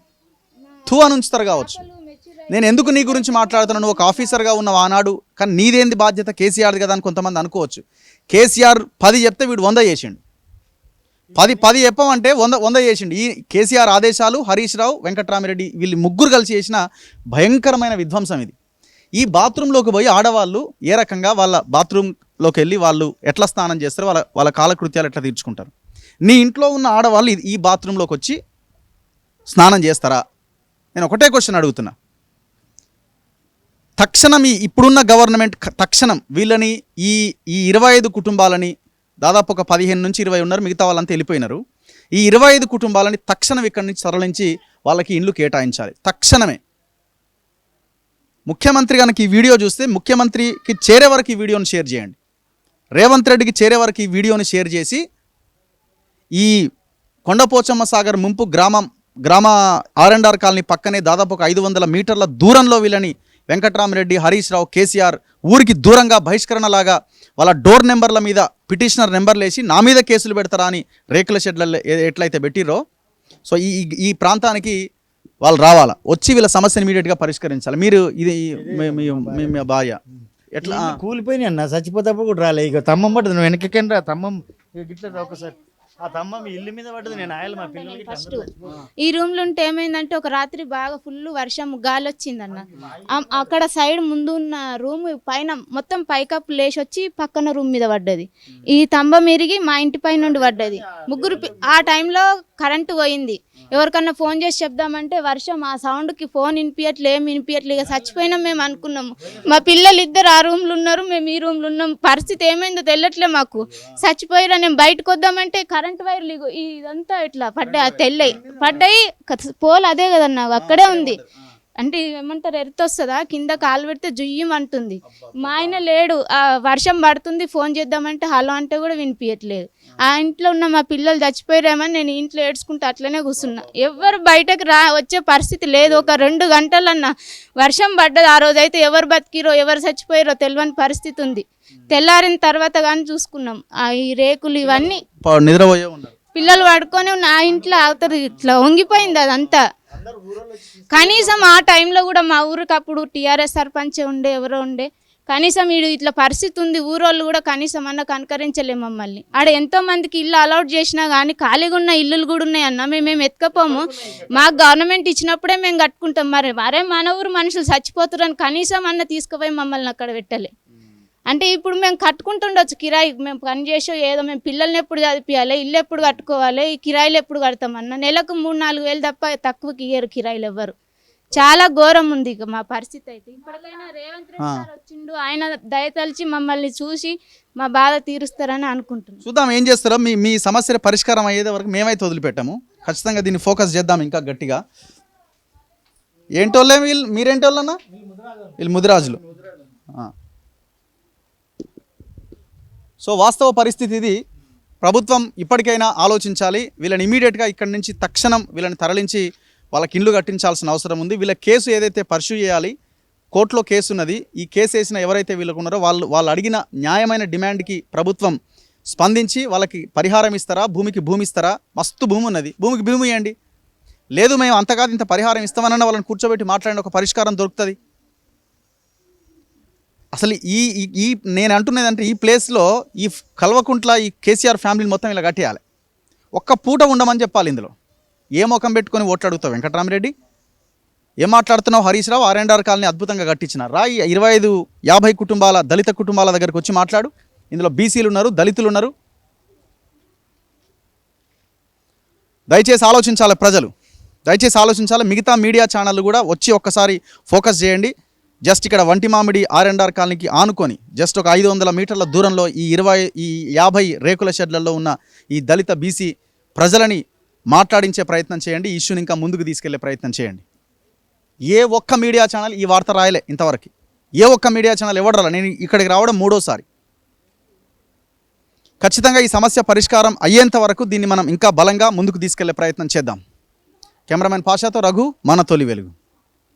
నేను ఎందుకు నీ గురించి మాట్లాడుతున్నాను? నువ్వు ఒక ఆఫీసర్గా ఉన్నావు ఆనాడు, కానీ నీదేంది బాధ్యత? కేసీఆర్ది కదా అని కొంతమంది అనుకోవచ్చు. కేసీఆర్ 10 చెప్తే వీడు 100 చేసిండు. 10 చెప్పమంటే 100 చేసిండు. ఈ కేసీఆర్ ఆదేశాలు, హరీష్ రావు, వెంకట్రామిరెడ్డి వీళ్ళు ముగ్గురు కలిసి చేసిన భయంకరమైన విధ్వంసం ఇది. ఈ బాత్రూంలోకి పోయి ఆడవాళ్ళు ఏ రకంగా వాళ్ళ బాత్రూంలోకి వెళ్ళి వాళ్ళు ఎట్లా స్నానం చేస్తారు, వాళ్ళ కాలకృత్యాలు ఎట్లా తీర్చుకుంటారు. నీ ఇంట్లో ఉన్న ఆడవాళ్ళు ఈ బాత్రూంలోకి వచ్చి స్నానం చేస్తారా? నేను ఒకటే క్వశ్చన్ అడుగుతున్నా. తక్షణం ఇప్పుడున్న గవర్నమెంట్ తక్షణం వీళ్ళని ఈ 25 కుటుంబాలని, దాదాపు ఒక 15 నుంచి 20 ఉన్నారు, మిగతా వాళ్ళంతా వెళ్ళిపోయినారు. ఈ 25 కుటుంబాలని తక్షణం ఇక్కడి నుంచి తరలించి వాళ్ళకి ఇండ్లు కేటాయించాలి తక్షణమే. ముఖ్యమంత్రి కనుక ఈ వీడియో చూస్తే ముఖ్యమంత్రికి చేరే వరకు ఈ వీడియోని షేర్ చేయండి. రేవంత్ రెడ్డికి చేరే వరకు ఈ వీడియోని షేర్ చేసి ఈ కొండపోచమ్మ సాగర్ ముంపు గ్రామ R&R కాలనీ పక్కనే దాదాపు ఒక 500 మీటర్ల దూరంలో వీళ్ళని వెంకట్రామిరెడ్డి, హరీష్ రావు, కేసీఆర్ ఊరికి దూరంగా బహిష్కరణలాగా వాళ్ళ డోర్ నెంబర్ల మీద పిటిషనర్ నెంబర్లు వేసి నా మీద కేసులు పెడతారా అని రేకుల షెడ్లలో ఎట్లయితే పెట్టిరో, సో ఈ ప్రాంతానికి వాళ్ళు రావాలా, వచ్చి వీళ్ళ సమస్యను ఇమీడియట్గా పరిష్కరించాలి. మీరు ఇది మీ భార్య ఎట్లా కూలిపోయినాయి అన్న, చచ్చిపోతేప్పుడు కూడా రాలే. ఇక తమ్మం పడుతుంది, నువ్వు వెనకకేం రా తమ్మం గిట్ల ఒకసారి ఆ తమ్మం ఇల్లు మీద పడుతుంది. నేను ఆయాలి మా పిల్లలకి. ఫస్ట్ ఈ రూమ్లో ఉంటే ఏమైందంటే ఒక రాత్రి బాగా ఫుల్ వర్షం గాలి వచ్చిందన్న. అక్కడ సైడ్ ముందు ఉన్న రూమ్ పైన మొత్తం పైకప్పు లేచి వచ్చి పక్కన రూమ్ మీద పడ్డది. ఈ తంబం ఇరిగి మా ఇంటి పై నుండి పడ్డది. 3 ఆ టైంలో కరెంటు పోయింది. ఎవరికన్నా ఫోన్ చేసి చెప్దామంటే వర్షం ఆ సౌండ్కి ఫోన్ వినిపించట్లే, ఏం వినిపించట్లే. ఇక చచ్చిపోయినాం మేము అనుకున్నాము. మా పిల్లలు ఇద్దరు ఆ రూమ్లో ఉన్నారు, మేము ఈ రూమ్లో ఉన్నాం. పరిస్థితి ఏమైందో తెలియట్లే మాకు. చచ్చిపోయిరా నేను బయటకు వద్దామంటే కరెంట్ వైర్లు ఇదంతా ఇట్లా పడ్డాయి. పోల్ అదే కదన్నా అక్కడే ఉంది. అంటే ఏమంటారు ఎర్త్ వస్తుందా, కింద కాలు పెడితే జుయ్యమంటుంది. మా ఆయన లేడు, వర్షం పడుతుంది, ఫోన్ చేద్దామంటే హలో అంటే కూడా వినిపించట్లేదు. ఆ ఇంట్లో ఉన్న మా పిల్లలు చచ్చిపోయారేమని నేను ఇంట్లో ఏడ్చుకుంటూ అట్లనే కూర్చున్నా. ఎవరు బయటకు వచ్చే పరిస్థితి లేదు. ఒక 2 గంటలన్నా వర్షం పడ్డది. ఆ రోజైతే ఎవరు బతికిరో ఎవరు చచ్చిపోయారో తెలియని పరిస్థితి ఉంది. తెల్లారిన తర్వాత కానీ చూసుకున్నాం ఈ రేకులు ఇవన్నీ నిద్రపోయే ఉన్నారు. పిల్లలు పడుకొని ఉన్న ఆ ఇంట్లో అవతరు ఇట్లా వంగిపోయింది అదంతా. కనీసం ఆ టైంలో కూడా మా ఊరికి అప్పుడు టీఆర్ఎస్ సర్పంచ్ ఉండే ఎవరో ఉండే, కనీసం ఇట్లా పరిస్థితి ఉంది ఊరోళ్ళు కూడా కనీసం అన్న కనకరించలే మమ్మల్ని. ఆడ ఎంతో మందికి ఇల్లు అలౌట్ చేసినా కానీ ఖాళీగా ఉన్న ఇల్లులు కూడా ఉన్నాయి అన్న. మేము ఎత్తుకపోము, మాకు గవర్నమెంట్ ఇచ్చినప్పుడే మేము కట్టుకుంటాం. మరి మన ఊరు మనుషులు చచ్చిపోతారని కనీసం అన్న తీసుకుపోయి మమ్మల్ని అక్కడ పెట్టలే. అంటే ఇప్పుడు మేము కట్టుకుంటుండొచ్చు కిరాయి, మేము పని చేసో ఏదో, మేము పిల్లల్ని ఎప్పుడు చదివించాలి, ఇల్లు ఎప్పుడు కట్టుకోవాలి, ఈ కిరాయిలు ఎప్పుడు కడతామన్న. నెలకు 3-4 వేలు తప్ప తక్కువకి ఇయ్యరు కిరాయిలు ఎవ్వరు. చాలా ఘోరం ఉంది ఇక మా పరిస్థితి అయితే. ఇప్పటికైనా రేవంత్ రెడ్డి సార్ వచ్చిండు, ఆయన దయతలిచి మమ్మల్ని చూసి మా బాధ తీరుస్తారని అనుకుంటున్నాం. చూద్దాం ఏం చేస్తారో. మీ సమస్య పరిష్కారం అయ్యేది వరకు మేమైతే వదిలిపెట్టాము. ఖచ్చితంగా దీన్ని ఫోకస్ చేద్దాం ఇంకా గట్టిగా. ఏంటోళ్ళే వీళ్ళు, మీరేంటోళ్ళన్నా? వీళ్ళు ముదిరాజులు. సో వాస్తవ పరిస్థితి ఇది. ప్రభుత్వం ఇప్పటికైనా ఆలోచించాలి. వీళ్ళని ఇమీడియట్గా ఇక్కడి నుంచి తక్షణం వీళ్ళని తరలించి వాళ్ళకి ఇండ్లు కట్టించాల్సిన అవసరం ఉంది. వీళ్ళ కేసు ఏదైతే పర్స్యూ చేయాలి, కోర్టులో కేసు ఉన్నది. ఈ కేసు వేసిన ఎవరైతే వీళ్ళకు ఉన్నారో వాళ్ళు అడిగిన న్యాయమైన డిమాండ్కి ప్రభుత్వం స్పందించి వాళ్ళకి పరిహారం ఇస్తారా, భూమికి భూమి ఇస్తారా? మస్తు భూమి ఉన్నది, భూమికి భూమి ఇవ్వండి. లేదు మేము అంతకాదు ఇంత పరిహారం ఇస్తామన్నా వాళ్ళని కూర్చోబెట్టి మాట్లాడిన ఒక పరిష్కారం దొరుకుతుంది. అసలు ఈ నేను అంటున్నది అంటే ఈ ప్లేస్లో ఈ కల్వకుంట్ల ఈ కేసీఆర్ ఫ్యామిలీని మొత్తం ఇలా కట్టేయాలి. ఒక్క పూట ఉండమని చెప్పాలి. ఇందులో ఏ ముఖం పెట్టుకొని ఓట్లు అడుగుతావు వెంకటరామరెడ్డి? ఏం మాట్లాడుతున్నావు? హరీష్ రావు R&R కాలనీ అద్భుతంగా కట్టించిన రా. 25-50 కుటుంబాల దళిత కుటుంబాల దగ్గరికి వచ్చి మాట్లాడు. ఇందులో బీసీలు ఉన్నారు, దళితులు ఉన్నారు. దయచేసి ఆలోచించాలి ప్రజలు, దయచేసి ఆలోచించాలి. మిగతా మీడియా ఛానళ్ళు కూడా వచ్చి ఒక్కసారి ఫోకస్ చేయండి. జస్ట్ ఇక్కడ వంటి మామిడి R&R కాలనీకి ఆనుకొని జస్ట్ ఒక 500 మీటర్ల దూరంలో ఈ 50 రేకుల షెడ్లలో ఉన్న ఈ దళిత బీసీ ప్రజలని మాట్లాడించే ప్రయత్నం చేయండి. ఈ ఇష్యూని ఇంకా ముందుకు తీసుకెళ్లే ప్రయత్నం చేయండి. ఏ ఒక్క మీడియా ఛానల్ ఈ వార్త రాయలే ఇంతవరకు. ఏ ఒక్క మీడియా ఛానల్ ఎవరు రాలే. నేను ఇక్కడికి రావడం 3వసారి. ఖచ్చితంగా ఈ సమస్య పరిష్కారం అయ్యేంత వరకు దీన్ని మనం ఇంకా బలంగా ముందుకు తీసుకెళ్లే ప్రయత్నం చేద్దాం. కెమెరామెన్ పాషాతో రఘు, మన తొలి వెలుగు.